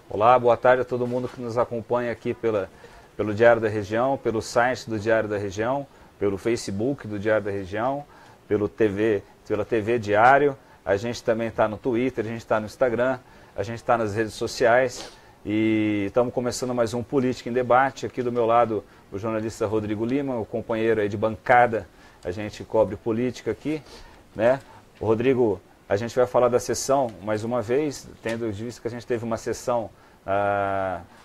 Olá, boa tarde a todo mundo que nos acompanha aqui pelo Diário da Região, pelo site do Diário da Região, pelo Facebook do Diário da Região, pela TV Diário. A gente também está no Twitter, a gente está no Instagram, a gente está nas redes sociais e estamos começando mais um Política em Debate. Aqui do meu lado o jornalista Rodrigo Lima, o companheiro aí de bancada, a gente cobre política aqui, né? O Rodrigo, a gente vai falar da sessão mais uma vez, tendo visto que a gente teve uma sessão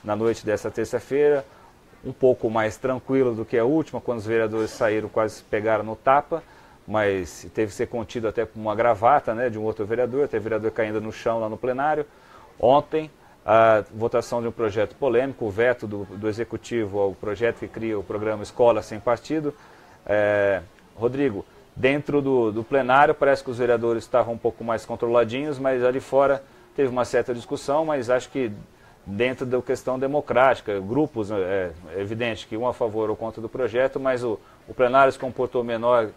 na noite dessa terça-feira, um pouco mais tranquila do que a última, quando os vereadores saíram, quase pegaram no tapa, mas teve que ser contido até por uma gravata, né, de um outro vereador, até vereador caindo no chão lá no plenário. Ontem, a votação de um projeto polêmico, o veto do Executivo ao projeto que cria o programa Escola Sem Partido. Rodrigo, dentro do plenário parece que os vereadores estavam um pouco mais controladinhos, mas ali fora teve uma certa discussão, mas acho que dentro da questão democrática, grupos, é evidente que um a favor ou contra do projeto, mas o plenário se comportou menor,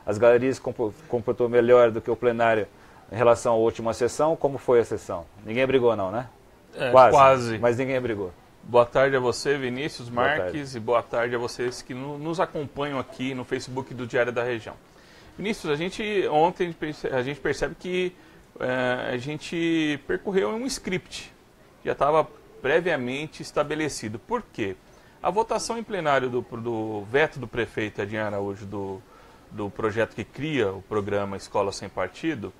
as galerias se comportou melhor do que o plenário em relação à última sessão. Como foi a sessão? Ninguém brigou não, né? Quase. Mas ninguém brigou. Boa tarde a você, Vinícius Marques, e boa tarde a vocês que nos acompanham aqui no Facebook do Diário da Região. Vinícius, ontem a gente percebe que a gente percorreu um script, já estava previamente estabelecido. Por quê? A votação em plenário do veto do prefeito Edinho Araújo do projeto que cria o programa Escola Sem Partido,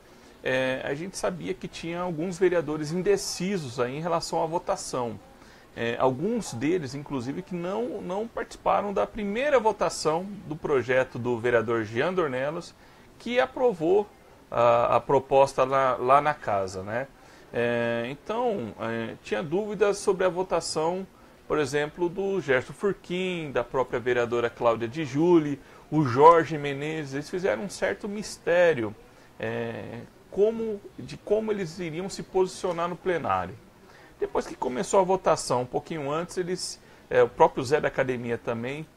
a gente sabia que tinha alguns vereadores indecisos aí em relação à votação. Alguns deles, inclusive, que não participaram da primeira votação do projeto do vereador Jean Dornelas, que aprovou a proposta lá na casa, né? Então, tinha dúvidas sobre a votação, por exemplo, do Gerson Furquim, da própria vereadora Cláudia de Júli, o Jorge Menezes. Eles fizeram um certo mistério de como eles iriam se posicionar no plenário. Depois que começou a votação, um pouquinho antes, o próprio Zé da Academia também,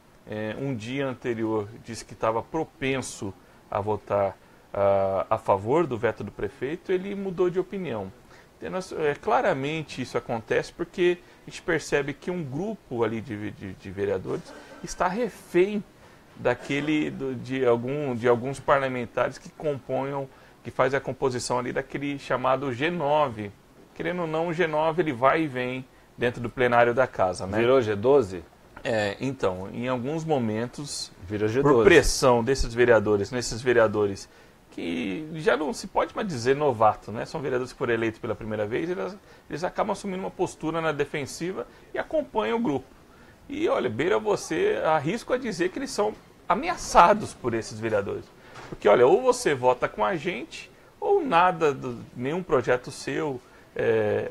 um dia anterior, disse que estava propenso a votar a favor do veto do prefeito. Ele mudou de opinião. Claramente isso acontece porque a gente percebe que um grupo ali de vereadores está refém de alguns parlamentares que fazem a composição ali daquele chamado G9. Querendo ou não, o G9 ele vai e vem dentro do plenário da casa, né? Virou G12? Então, em alguns momentos, virou G12. Por pressão nesses vereadores que já não se pode mais dizer novato, né? São vereadores que foram eleitos pela primeira vez, eles acabam assumindo uma postura na defensiva e acompanham o grupo. E olha, arrisco a dizer que eles são ameaçados por esses vereadores. Porque olha, ou você vota com a gente, ou nenhum projeto seu,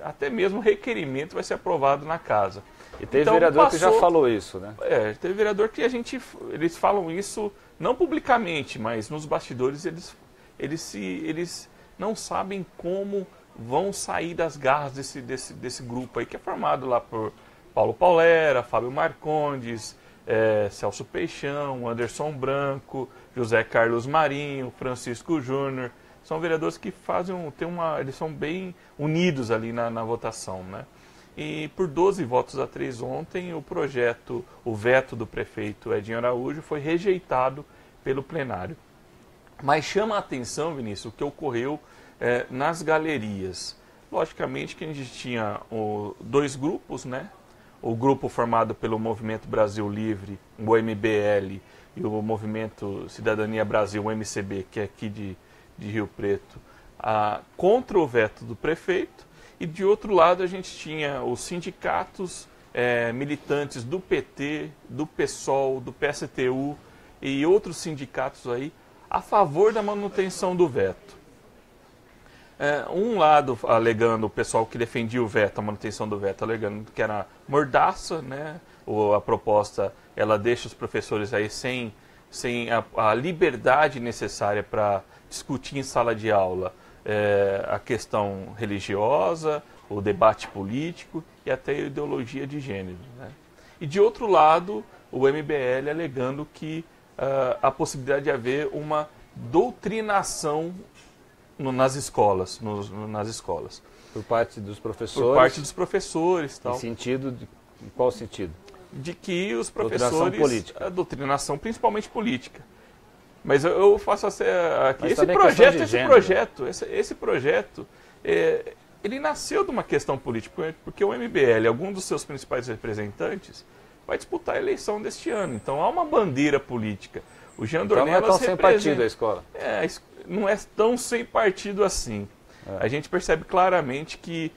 até mesmo requerimento vai ser aprovado na casa. E teve vereador que já falou isso, né? Teve vereador que eles falam isso não publicamente, mas nos bastidores eles não sabem como vão sair das garras desse grupo aí, que é formado lá por Paulo Paulera, Fábio Marcondes, Celso Peixão, Anderson Branco, José Carlos Marinho, Francisco Júnior. São vereadores que eles são bem unidos ali na votação, né? E por 12 votos a 3 ontem, o veto do prefeito Edinho Araújo foi rejeitado pelo plenário. Mas chama a atenção, Vinícius, o que ocorreu nas galerias. Logicamente que a gente tinha dois grupos, né? O grupo formado pelo Movimento Brasil Livre, o MBL, e o Movimento Cidadania Brasil, o MCB, que é aqui de Rio Preto, contra o veto do prefeito. E de outro lado a gente tinha os sindicatos militantes do PT, do PSOL, do PSTU e outros sindicatos aí a favor da manutenção do veto. Um lado alegando, o pessoal que defendia o veto, a manutenção do veto, alegando que era mordaça, né? A proposta ela deixa os professores aí sem a liberdade necessária para discutir em sala de aula a questão religiosa, o debate político e até a ideologia de gênero, né? E de outro lado, o MBL alegando que a possibilidade de haver uma doutrinação nas escolas. Por parte dos professores? Por parte dos professores. Tal. Em qual sentido? De que os professores... Doutrinação política. A doutrinação, principalmente política. Mas eu faço aqui Mas esse projeto, ele nasceu de uma questão política, porque o MBL, algum dos seus principais representantes, vai disputar a eleição deste ano. Então há uma bandeira política. O Jean Dornelas não é tão sem partido a escola. Não é tão sem partido assim. A gente percebe claramente que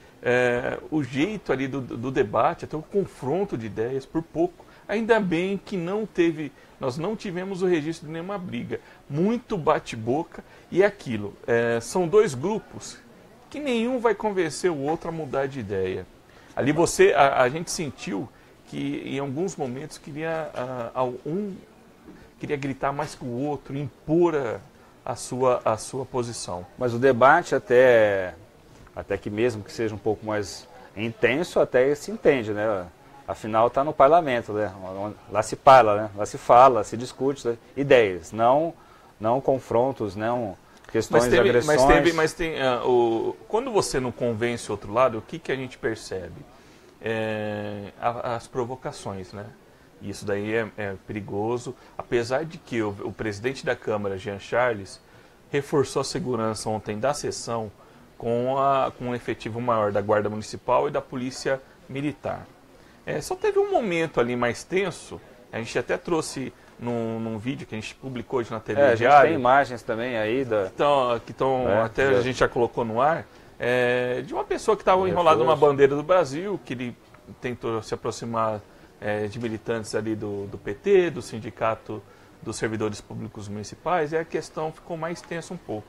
o jeito ali do debate, até o confronto de ideias, por pouco, ainda bem que nós não tivemos o registro de nenhuma briga. Muito bate-boca e aquilo. São dois grupos que nenhum vai convencer o outro a mudar de ideia. Ali a gente sentiu que em alguns momentos um queria gritar mais que o outro, impor a sua posição. Mas o debate até que mesmo que seja um pouco mais intenso, até se entende, né? Afinal está no parlamento, né? Lá se fala, né? Lá se fala, se discute, né? Ideias, não confrontos, não questões de agressões. Mas tem quando você não convence o outro lado, o que a gente percebe? As provocações, né? E isso daí é perigoso, apesar de que o presidente da Câmara, Jean Charles, reforçou a segurança ontem da sessão com um efetivo maior da Guarda Municipal e da Polícia Militar. Só teve um momento ali mais tenso, a gente até trouxe num vídeo que a gente publicou hoje na TV Diário. A gente tem imagens também aí até a gente já colocou no ar, de uma pessoa que estava enrolada numa bandeira do Brasil, que ele tentou se aproximar de militantes ali do PT, do Sindicato dos Servidores Públicos Municipais, e a questão ficou mais tensa um pouco.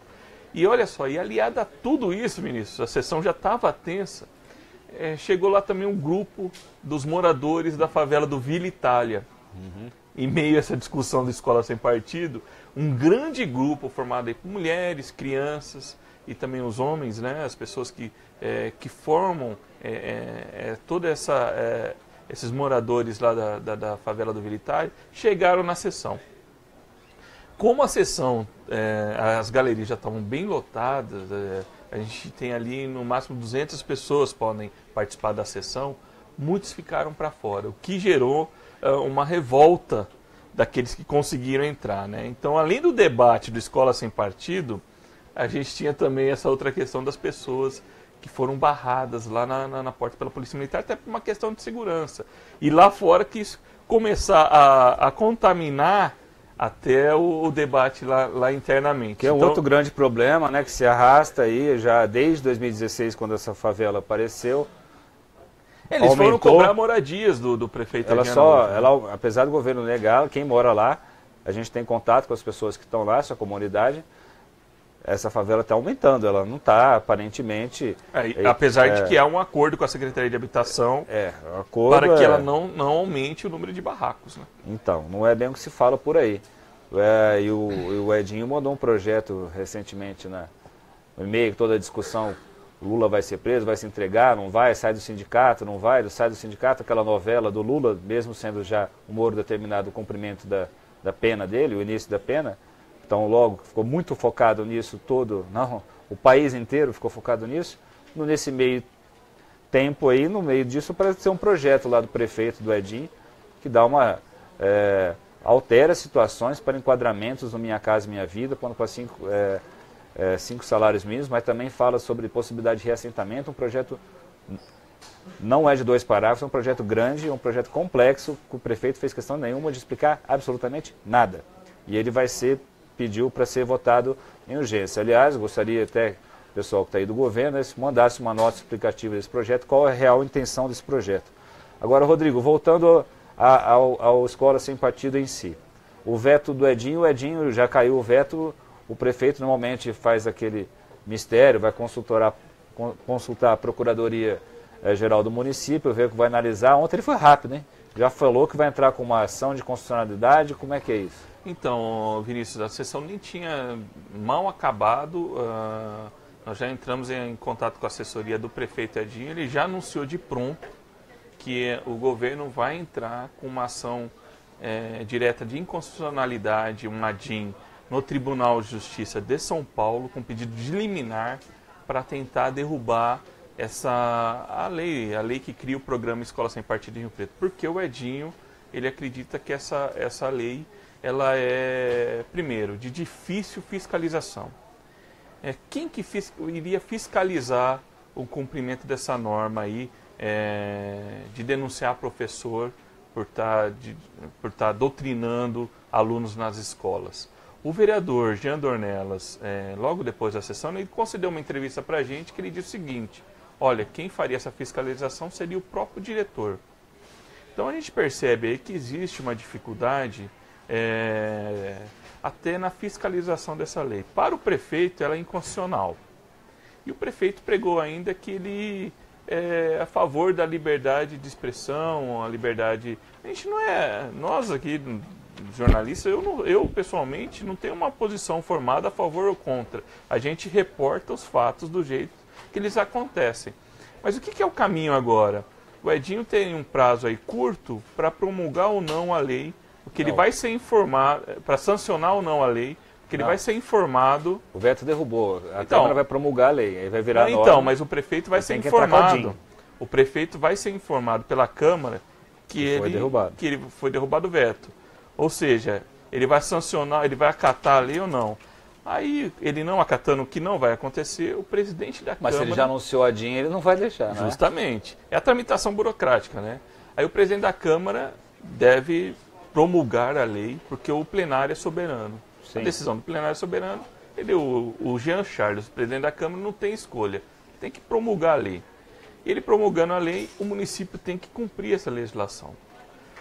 E olha só, e aliada a tudo isso, ministros, a sessão já estava tensa, chegou lá também um grupo dos moradores da favela do Vila Itália. Em meio a essa discussão da escola sem partido, um grande grupo formado aí por mulheres, crianças e também os homens, né, as pessoas que formam toda esses moradores lá da favela do Vila Itália, chegaram na sessão. Como a sessão, as galerias já estavam bem lotadas, a gente tem ali no máximo 200 pessoas podem participar da sessão, muitos ficaram para fora, o que gerou uma revolta daqueles que conseguiram entrar, né? Então, além do debate do Escola Sem Partido, a gente tinha também essa outra questão das pessoas que foram barradas lá na porta pela Polícia Militar, até por uma questão de segurança. E lá fora quis começar a contaminar até o debate lá internamente. Que é um outro grande problema, né, que se arrasta aí já desde 2016, quando essa favela apareceu. Eles foram cobrar moradias do prefeito. Apesar do governo negar, quem mora lá, a gente tem contato com as pessoas que estão lá, essa comunidade, essa favela está aumentando, ela não está aparentemente... apesar de que há um acordo com a Secretaria de Habitação para que ela não aumente o número de barracos. Né? Então, não é bem o que se fala por aí. E o Edinho mandou um projeto recentemente, no meio de toda a discussão, Lula vai ser preso, vai se entregar, não vai, sai do sindicato, não vai, sai do sindicato, aquela novela do Lula, mesmo sendo já o Moro determinado o cumprimento da pena dele, o início da pena, então logo ficou muito focado nisso todo, o país inteiro ficou focado nisso, nesse meio tempo aí, no meio disso, parece ser um projeto lá do prefeito, do Edinho, que dá altera situações para enquadramentos no Minha Casa Minha Vida, quando com 5 salários mínimos, mas também fala sobre possibilidade de reassentamento, um projeto não é de 2 parágrafos, é um projeto grande, um projeto complexo, que o prefeito fez questão nenhuma de explicar absolutamente nada. E ele pediu para ser votado em urgência. Aliás, gostaria até, o pessoal que está aí do governo, se mandasse uma nota explicativa desse projeto, qual é a real intenção desse projeto. Agora, Rodrigo, voltando ao Escola Sem Partido em si. O veto do Edinho, o Edinho já caiu o veto. O prefeito normalmente faz aquele mistério, vai consultar a Procuradoria-Geral do município, ver o que vai analisar. Ontem ele foi rápido, hein? Já falou que vai entrar com uma ação de constitucionalidade. Como é que é isso? Então, Vinícius, a sessão nem tinha mal acabado. Nós já entramos em contato com a assessoria do prefeito Edinho. Ele já anunciou de pronto que o governo vai entrar com uma ação direta de inconstitucionalidade, uma ADIM, no Tribunal de Justiça de São Paulo, com pedido de liminar para tentar derrubar a lei que cria o programa Escola Sem Partido em Rio Preto, porque o Edinho, ele acredita que essa lei, ela é, primeiro, de difícil fiscalização. Quem que iria fiscalizar o cumprimento dessa norma aí, de denunciar professor por estar doutrinando alunos nas escolas? O vereador Jean Dornelas, logo depois da sessão, ele concedeu uma entrevista para a gente que ele disse o seguinte: olha, quem faria essa fiscalização seria o próprio diretor. Então a gente percebe aí que existe uma dificuldade até na fiscalização dessa lei. Para o prefeito ela é inconstitucional. E o prefeito pregou ainda que ele é a favor da liberdade de expressão, a liberdade... A gente não é... Nós aqui, jornalistas, eu pessoalmente não tenho uma posição formada a favor ou contra. A gente reporta os fatos do jeito que eles acontecem. Mas o que é o caminho agora? O Edinho tem um prazo aí curto para promulgar ou não a lei, porque ele vai ser informado, para sancionar ou não a lei, porque ele vai ser informado... O veto derrubou, a Câmara vai promulgar a lei, aí vai virar norma. Então, mas o prefeito vai ser informado. O prefeito vai ser informado pela Câmara que ele foi derrubado o veto. Ou seja, ele vai sancionar, ele vai acatar a lei ou não. Aí, ele não acatando o que não vai acontecer, o presidente da Câmara... Mas se ele já anunciou a DIN, ele não vai deixar, né? Justamente. É a tramitação burocrática, né? Aí o presidente da Câmara deve promulgar a lei, porque o plenário é soberano. Sim. A decisão do plenário é soberano. O Jean Charles, o presidente da Câmara, não tem escolha. Tem que promulgar a lei. Ele promulgando a lei, o município tem que cumprir essa legislação.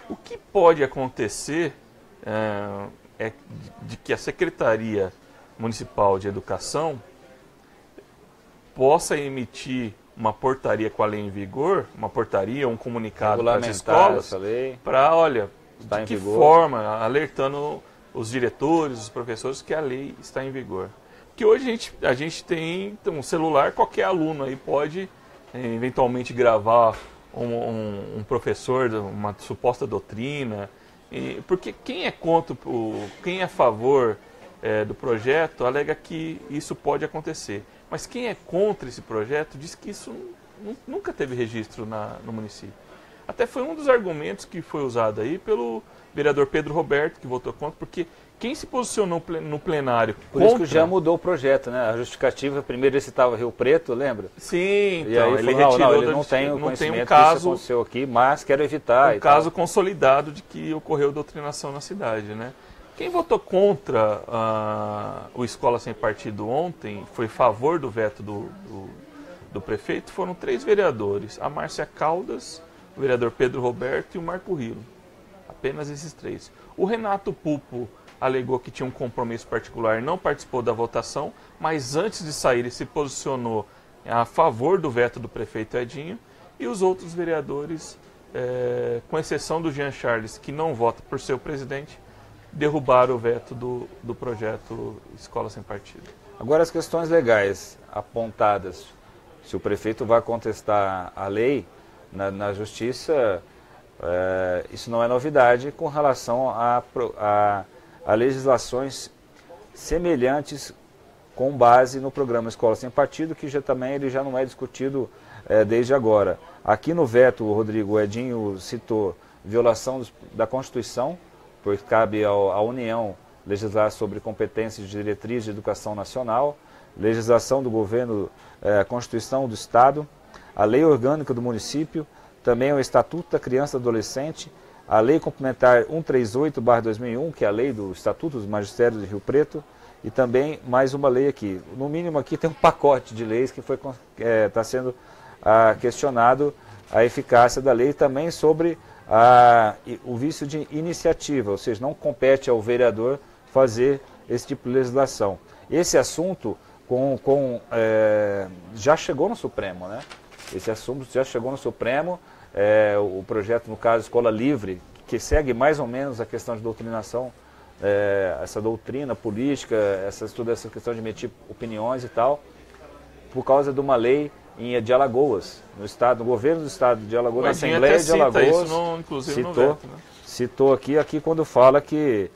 O que pode acontecer é de que a Secretaria Municipal de Educação possa emitir uma portaria com a lei em vigor, uma portaria, um comunicado para as escolas, para, olha, de que forma, alertando os diretores, os professores, que a lei está em vigor. Porque hoje a gente tem um celular, qualquer aluno aí pode eventualmente gravar um professor, uma suposta doutrina, porque quem é contra, quem é a favor do projeto alega que isso pode acontecer. Mas quem é contra esse projeto diz que isso nunca teve registro no município. Até foi um dos argumentos que foi usado aí pelo vereador Pedro Roberto, que votou contra, porque quem se posicionou no plenário Por isso que já mudou o projeto, né? A justificativa, primeiro ele citava Rio Preto, lembra? Sim, e então, aí ele retirou, ele não tem o conhecimento que isso aconteceu aqui, mas quero evitar. Um caso consolidado de que ocorreu doutrinação na cidade, né? Quem votou contra o Escola Sem Partido ontem, foi a favor do veto do prefeito, foram 3 vereadores. A Márcia Caldas, o vereador Pedro Roberto e o Marco Rilo. Apenas esses 3. O Renato Pupo alegou que tinha um compromisso particular e não participou da votação, mas antes de sair ele se posicionou a favor do veto do prefeito Edinho. E os outros vereadores, com exceção do Jean Charles, que não vota por ser o presidente, derrubaram o veto do projeto Escola Sem Partido. Agora as questões legais apontadas, se o prefeito vai contestar a lei na justiça, isso não é novidade com relação a legislações semelhantes com base no programa Escola Sem Partido, que ele já não é discutido desde agora. Aqui no veto, o Rodrigo Edinho citou violação da Constituição, porque cabe à União legislar sobre competências de diretriz de educação nacional, legislação do governo, a Constituição do Estado, a Lei Orgânica do Município, também o Estatuto da Criança e do Adolescente, a Lei Complementar 138/2001, que é a lei do Estatuto dos Magistérios de Rio Preto, e também mais uma lei aqui. No mínimo aqui tem um pacote de leis que está sendo questionado a eficácia da lei, também sobre o vício de iniciativa, ou seja, não compete ao vereador fazer esse tipo de legislação. Esse assunto já chegou no Supremo, né? Esse assunto já chegou no Supremo, o projeto, no caso, Escola Livre, que segue mais ou menos a questão de doutrinação, essa doutrina política, toda essa questão de emitir opiniões e tal, por causa de uma lei de Alagoas, no governo do estado de Alagoas, na Assembleia de Alagoas, citou aqui quando fala que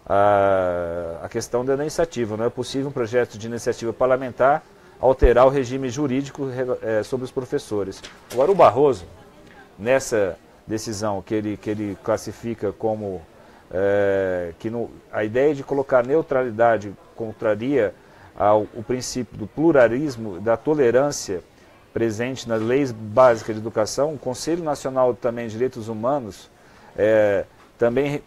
a questão da iniciativa, não é possível um projeto de iniciativa parlamentar alterar o regime jurídico sobre os professores. Agora, o Barroso, nessa decisão que ele classifica como a ideia de colocar neutralidade contraria o princípio do pluralismo, da tolerância presente nas leis básicas de educação, o Conselho Nacional também de Direitos Humanos também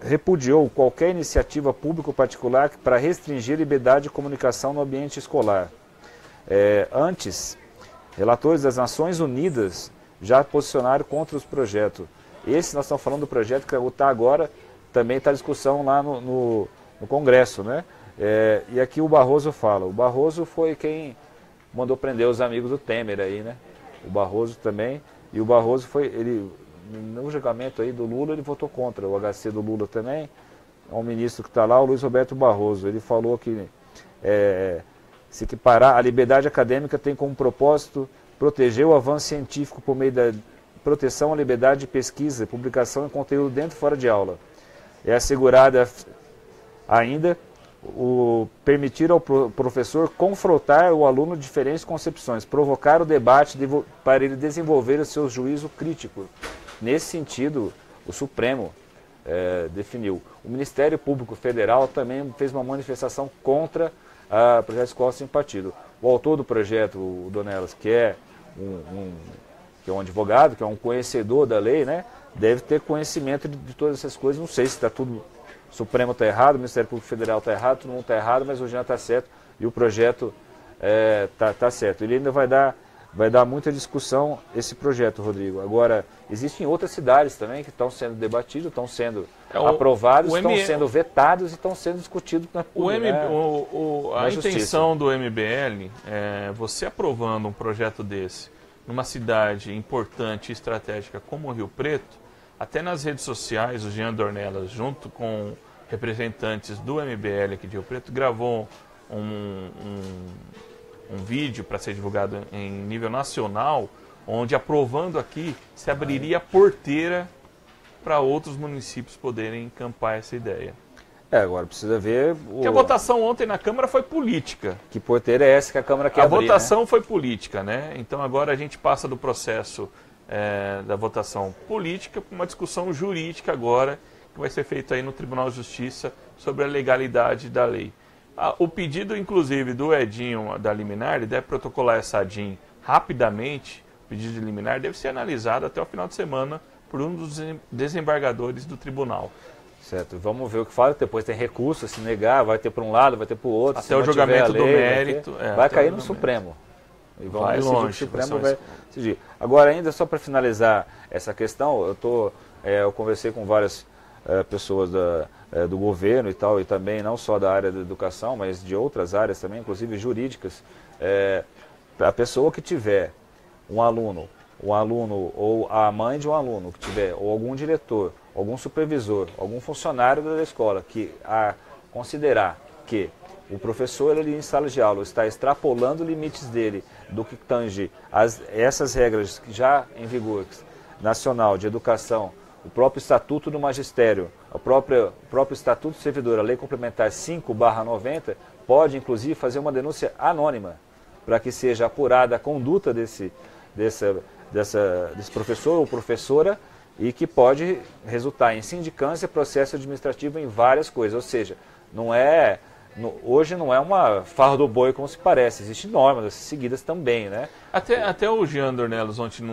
repudiou qualquer iniciativa pública ou particular para restringir a liberdade de comunicação no ambiente escolar. Antes, relatores das Nações Unidas já posicionaram contra os projetos. Esse nós estamos falando do projeto que está agora, também está em discussão lá no Congresso, né? E aqui o Barroso fala, o Barroso foi quem mandou prender os amigos do Temer aí, né? O Barroso também, e o Barroso no julgamento aí do Lula, ele votou contra, o HC do Lula também, o ministro que está lá, o Luiz Roberto Barroso, ele falou que se equiparar, a liberdade acadêmica tem como propósito proteger o avanço científico por meio da proteção à liberdade de pesquisa, publicação e conteúdo dentro e fora de aula. É assegurada ainda permitir ao professor confrontar o aluno de diferentes concepções, provocar o debate para ele desenvolver o seu juízo crítico. Nesse sentido, o Supremo definiu. O Ministério Público Federal também fez uma manifestação contra o projeto de escola sem partido. O autor do projeto, o Dornelas, que é um advogado, que é um conhecedor da lei, né, deve ter conhecimento de todas essas coisas. Não sei se está tudo, o Supremo está errado, o Ministério Público Federal está errado, todo mundo está errado, mas o Jean está certo e o projeto está certo. Ele ainda vai dar muita discussão esse projeto, Rodrigo. Agora, existem outras cidades também que estão sendo debatidos, estão sendo aprovados, estão sendo vetados e estão sendo discutidos na a intenção do MBL é você aprovando um projeto desse numa cidade importante e estratégica como o Rio Preto, até nas redes sociais, o Jean Dornelas, junto com representantes do MBL aqui de Rio Preto, gravou um vídeo para ser divulgado em nível nacional, onde aprovando aqui se abriria a porteira para outros municípios poderem encampar essa ideia. Agora precisa ver... Que a votação ontem na Câmara foi política. Que porteira é essa que a Câmara quer abrir, A votação foi política, né? Então agora a gente passa do processo da votação política para uma discussão jurídica agora, que vai ser feita aí no Tribunal de Justiça sobre a legalidade da lei. O pedido, inclusive, do Edinho da liminar, ele deve protocolar essa ADIM rapidamente, o pedido de liminar deve ser analisado até o final de semana por um dos desembargadores do tribunal. Certo, vamos ver o que fala, depois tem recurso, se negar, vai ter para um lado, vai ter para o outro. Até o julgamento do mérito. Vai cair no Supremo. E vamos vai longe. O Supremo vai decidir. Agora, ainda só para finalizar essa questão, eu conversei com várias pessoas do governo e tal, e também não só da área da educação, mas de outras áreas também, inclusive jurídicas. A pessoa que tiver um aluno ou a mãe de um aluno que tiver, ou algum diretor, algum supervisor, algum funcionário da escola que considerar que o professor ali em sala de aula está extrapolando limites dele do que tange essas regras já em vigor nacional de educação, o próprio Estatuto do Magistério, o próprio Estatuto do Servidor, a Lei Complementar 5/90, pode inclusive fazer uma denúncia anônima para que seja apurada a conduta desse professor ou professora e que pode resultar em sindicância, processo administrativo em várias coisas. Ou seja, hoje não é uma farra do boi como se parece, existem normas seguidas também, né? Até o Jean Dornelas ontem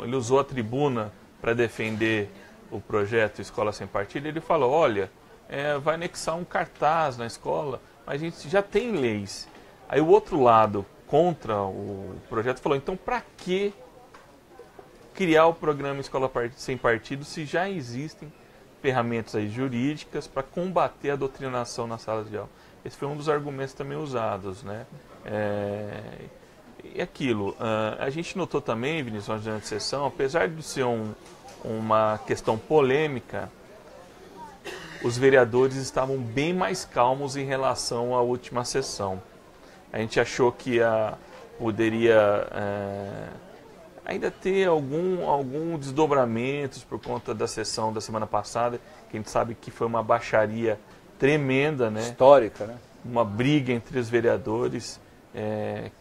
ele usou a tribuna para defender o projeto Escola Sem Partido. Ele falou, olha, vai anexar um cartaz na escola, mas a gente já tem leis. Aí o outro lado, contra o projeto, falou, então para que criar o programa Escola Sem Partido se já existem ferramentas aí jurídicas para combater a doutrinação nas salas de aula? Esse foi um dos argumentos também usados, né? E aquilo, a gente notou também, Vinícius, durante a sessão, apesar de ser uma questão polêmica, os vereadores estavam bem mais calmos em relação à última sessão. A gente achou que poderia ainda ter algum desdobramentos por conta da sessão da semana passada, que a gente sabe que foi uma baixaria tremenda, né? Histórica, né? Uma briga entre os vereadores.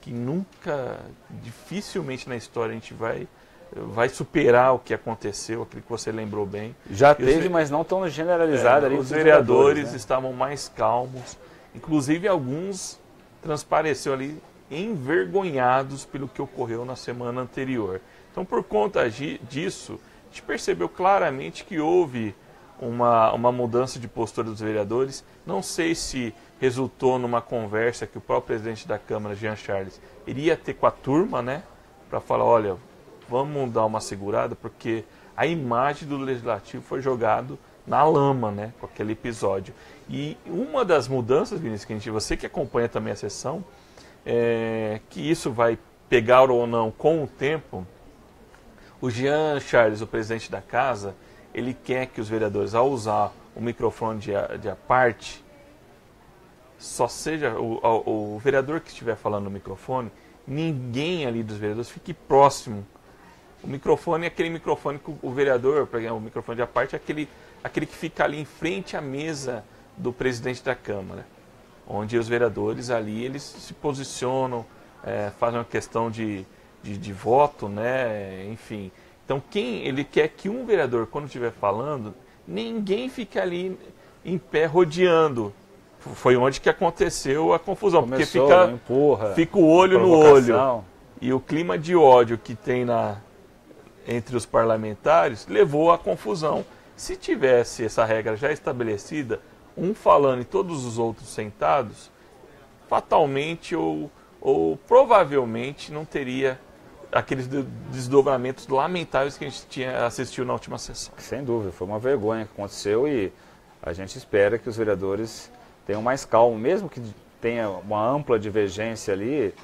que nunca, dificilmente na história a gente vai superar o que aconteceu, aquilo que você lembrou bem. Já teve, mas não tão generalizado. Os vereadores estavam mais calmos, inclusive alguns transpareceram ali envergonhados pelo que ocorreu na semana anterior. Então, por conta disso, a gente percebeu claramente que houve uma mudança de postura dos vereadores. Não sei se resultou numa conversa que o próprio presidente da Câmara, Jean Charles, iria ter com a turma, né, para falar, olha, vamos dar uma segurada, porque a imagem do Legislativo foi jogado na lama, né, com aquele episódio. E uma das mudanças, Vinícius, que você que acompanha também a sessão, que isso vai pegar ou não com o tempo, o Jean Charles, o presidente da casa, ele quer que os vereadores, ao usar o microfone de à parte, só seja o vereador que estiver falando no microfone, ninguém ali dos vereadores fique próximo. O microfone é aquele microfone que o vereador, por exemplo, o microfone de à parte é aquele que fica ali em frente à mesa do presidente da Câmara, onde os vereadores ali eles se posicionam, fazem uma questão de voto, né? Enfim. Então ele quer que um vereador, quando estiver falando, ninguém fique ali em pé rodeando. Foi onde que aconteceu a confusão, começou, porque fica o olho no olho. E o clima de ódio que tem entre os parlamentares levou à confusão. Se tivesse essa regra já estabelecida, um falando e todos os outros sentados, fatalmente ou provavelmente não teria aqueles desdobramentos lamentáveis que a gente assistiu na última sessão. Sem dúvida, foi uma vergonha que aconteceu e a gente espera que os vereadores tenham mais calma, mesmo que tenha uma ampla divergência ali,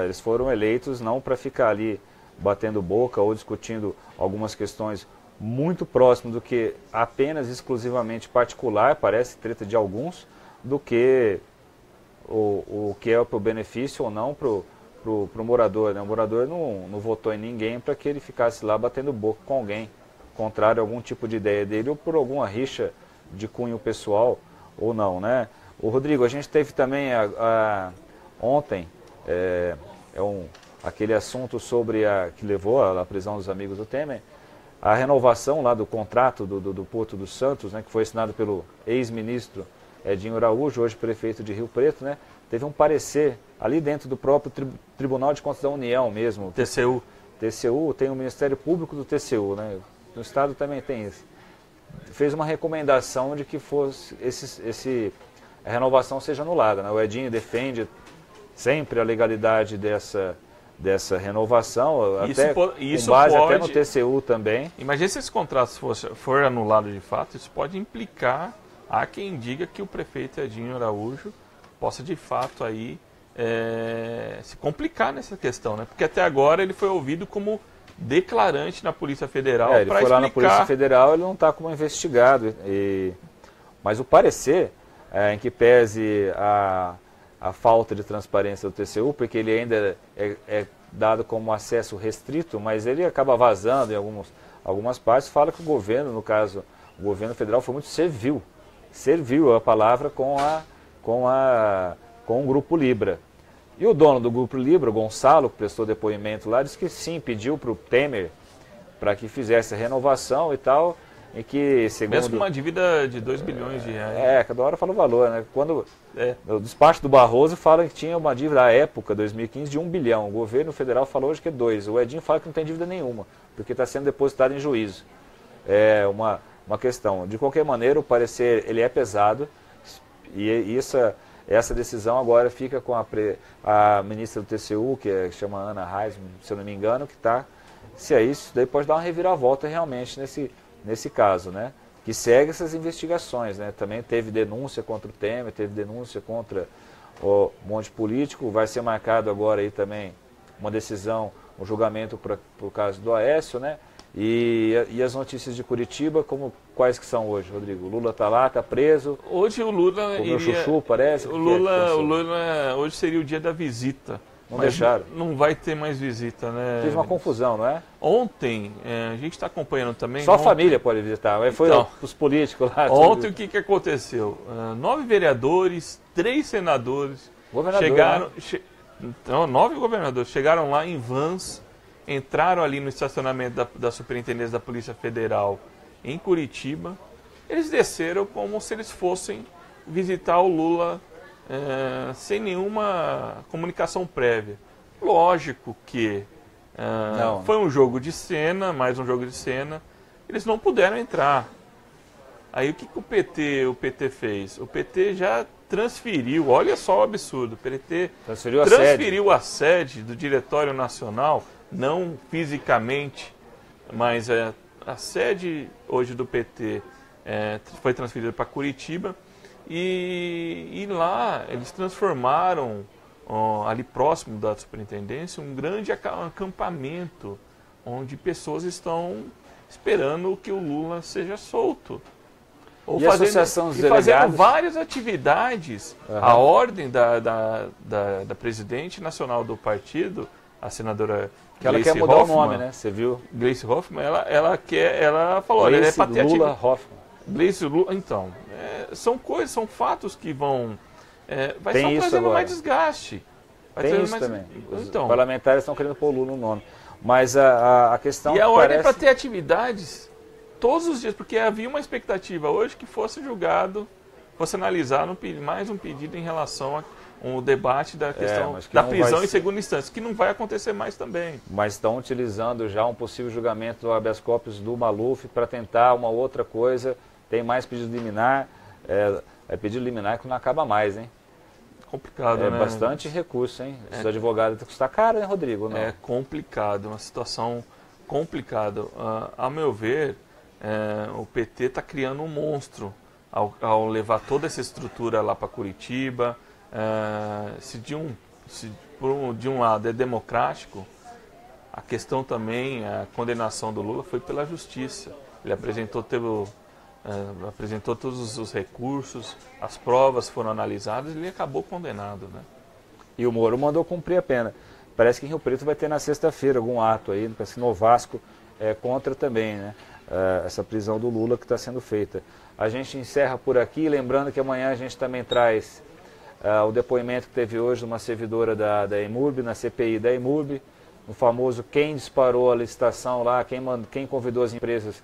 eles foram eleitos não para ficar ali batendo boca ou discutindo algumas questões muito próximas do que apenas exclusivamente particular, parece treta de alguns, do que o que é para o benefício ou não para o morador, né? O morador não votou em ninguém para que ele ficasse lá batendo boca com alguém, contrário a algum tipo de ideia dele ou por alguma rixa de cunho pessoal ou não, né? O Rodrigo, a gente teve também ontem aquele assunto sobre que levou à prisão dos amigos do Temer, a renovação lá do contrato do Porto dos Santos, né, que foi assinado pelo ex-ministro Edinho Araújo, hoje prefeito de Rio Preto, né? Teve um parecer ali dentro do próprio Tribunal de Contas da União mesmo. TCU, tem o Ministério Público do TCU, né? No Estado também tem isso. Fez uma recomendação de que fosse a renovação seja anulada, né? O Edinho defende sempre a legalidade dessa renovação, isso com base pode, até no TCU também. Imagina se esse contrato for anulado de fato, isso pode implicar, há quem diga que o prefeito Edinho Araújo possa de fato aí se complicar nessa questão, né? Porque até agora ele foi ouvido como declarante na Polícia Federal. Ele foi lá na Polícia Federal, ele não está como investigado. Mas o parecer, em que pese a falta de transparência do TCU, porque ele ainda é dado como acesso restrito, mas ele acaba vazando em algumas partes, fala que o governo, no caso, o governo federal foi muito servil a palavra com o Grupo Libra. E o dono do Grupo Libra, o Gonçalo, que prestou depoimento lá, disse que sim, pediu para o Temer para que fizesse a renovação e tal, e que, segundo... Mesmo com uma dívida de 2 bilhões de reais. Cada hora fala o valor, né? Quando o despacho do Barroso fala que tinha uma dívida à época, 2015, de 1 bilhão. O governo federal falou hoje que é 2. O Edinho fala que não tem dívida nenhuma, porque está sendo depositado em juízo. É uma questão. De qualquer maneira, o parecer ele é pesado, e essa decisão agora fica com a ministra do TCU, que chama Ana Reis, se eu não me engano, que está... Se é isso, daí pode dar uma reviravolta realmente nesse caso, né? Que segue essas investigações, né? Também teve denúncia contra o Temer, teve denúncia contra o Monte Político, vai ser marcado agora aí também uma decisão, um julgamento para o caso do Aécio, né? E as notícias de Curitiba, quais que são hoje, Rodrigo? O Lula está lá, está preso. Hoje o Lula comeu chuchu, parece. O Lula hoje seria o dia da visita. Não deixaram. Não vai ter mais visita, né? Teve uma confusão, não é? Ontem, a gente está acompanhando também... Só a família pode visitar, mas foi os políticos lá. Ontem o que aconteceu? 9 vereadores, 3 senadores chegaram... Então, 9 governadores chegaram lá em vans, entraram ali no estacionamento da Superintendência da Polícia Federal em Curitiba. Eles desceram como se eles fossem visitar o Lula sem nenhuma comunicação prévia. Lógico que foi um jogo de cena, mais um jogo de cena. Eles não puderam entrar. Aí o que o PT fez? O PT já transferiu, olha só o absurdo, o PT transferiu a sede do Diretório Nacional, não fisicamente, mas a sede hoje do PT foi transferida para Curitiba e lá eles transformaram, ali próximo da superintendência, um grande acampamento onde pessoas estão esperando que o Lula seja solto. Ou fazendo várias atividades. A ordem da presidente nacional do partido, a senadora que ela quer mudar o nome, né? Você viu? Gleice Hoffmann, ela falou, olha, Gleice Lula Hoffmann. Gleice Lula, então, são coisas, são fatos que vão vai só trazendo mais desgaste. Tem isso também. Os parlamentares estão querendo pôr o Lula no nome. Mas a questão... E a ordem para ter atividades todos os dias, porque havia uma expectativa hoje que fosse julgado, fosse analisado mais um pedido em relação ao debate da questão da prisão em segunda instância, que não vai acontecer mais também. Mas estão utilizando já um possível julgamento do habeas corpus do Maluf para tentar uma outra coisa. Tem mais pedido liminar. Pedido liminar que não acaba mais, hein? Complicado, né? É bastante recurso, hein? Os advogados têm que custar caro, hein, Rodrigo? Não? É complicado, uma situação complicada. A meu ver, o PT está criando um monstro ao levar toda essa estrutura lá para Curitiba. Se de um lado é democrático, a questão também, a condenação do Lula foi pela justiça. Ele apresentou todos os recursos, as provas foram analisadas e ele acabou condenado, né? E o Moro mandou cumprir a pena. Parece que em Rio Preto vai ter na sexta-feira algum ato aí, parece que no Vasco contra também, né? Essa prisão do Lula que está sendo feita. A gente encerra por aqui, lembrando que amanhã a gente também traz o depoimento que teve hoje de uma servidora da EMURB, na CPI da EMURB, o famoso quem disparou a licitação lá, quem convidou as empresas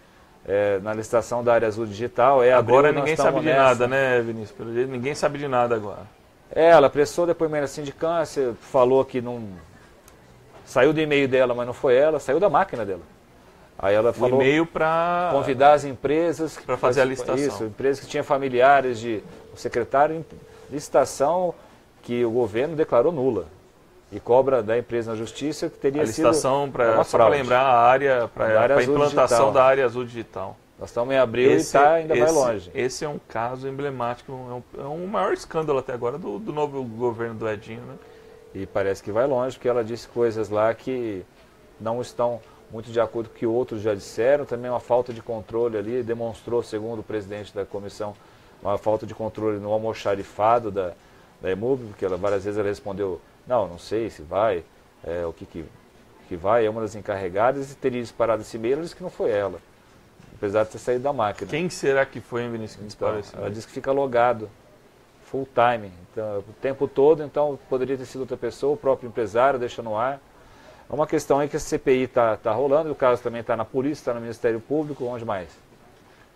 na licitação da Área Azul Digital. Agora ninguém sabe de nada, né, Vinícius? Pelo jeito, ninguém sabe de nada agora. Ela prestou depoimento da sindicância, falou que não... Saiu do e-mail dela, mas não foi ela, saiu da máquina dela. Aí ela falou e-mail para convidar as empresas para fazer a licitação. Isso, empresas que tinham familiares de o secretário, licitação que o governo declarou nula e cobra da empresa na justiça que teria sido a licitação só para lembrar a área para a implantação da Área Azul Digital. Nós estamos em abril e ainda vai longe. Esse é um caso emblemático, é um maior escândalo até agora do novo governo do Edinho, né? E parece que vai longe, porque ela disse coisas lá que não estão muito de acordo com o que outros já disseram. Também uma falta de controle ali, demonstrou, segundo o presidente da comissão, uma falta de controle no almoxarifado da EMURB, porque várias vezes ela respondeu, não sei se vai, o que vai, é uma das encarregadas, e teria disparado esse e-mail. Ela disse que não foi ela, apesar de ter saído da máquina. Quem será que foi, hein, Vinícius, que disparou esse e-mail? Ela disse que fica logado, full time, então, o tempo todo, então poderia ter sido outra pessoa, o próprio empresário deixa no ar. É uma questão aí que a CPI está rolando, o caso também está na polícia, está no Ministério Público, onde mais?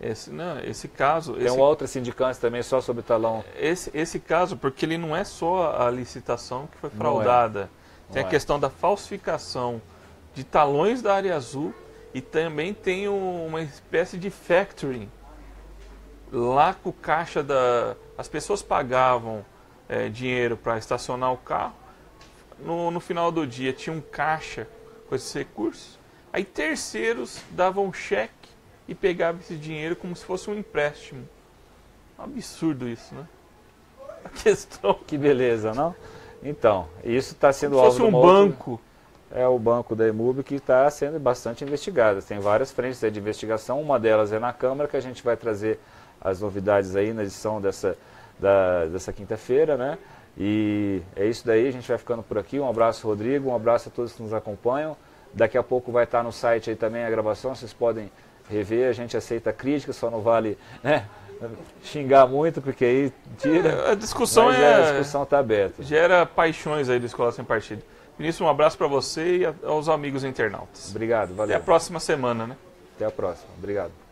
Esse caso... Tem uma outra sindicância também, só sobre talão. Esse caso, porque ele não é só a licitação que foi fraudada. Tem a questão da falsificação de talões da Área Azul e também tem uma espécie de factoring. Lá com o caixa as pessoas pagavam dinheiro para estacionar o carro. No final do dia tinha um caixa com esses recursos. Aí terceiros davam cheque e pegavam esse dinheiro como se fosse um empréstimo. Absurdo isso, né? A questão... Que beleza, não? Então, isso está sendo alvo de um banco. É o banco da EMURB que está sendo bastante investigado. Tem várias frentes de investigação, uma delas é na Câmara, que a gente vai trazer as novidades aí na edição dessa quinta-feira, né? E é isso daí, a gente vai ficando por aqui. Um abraço, Rodrigo, um abraço a todos que nos acompanham. Daqui a pouco vai estar no site aí também a gravação, vocês podem rever. A gente aceita críticas, só não vale, né, xingar muito, porque aí tira. A discussão mas a discussão está aberta. Gera paixões aí da Escola Sem Partido. Vinícius, um abraço para você e aos amigos internautas. Obrigado, valeu. Até a próxima semana, né? Até a próxima, obrigado.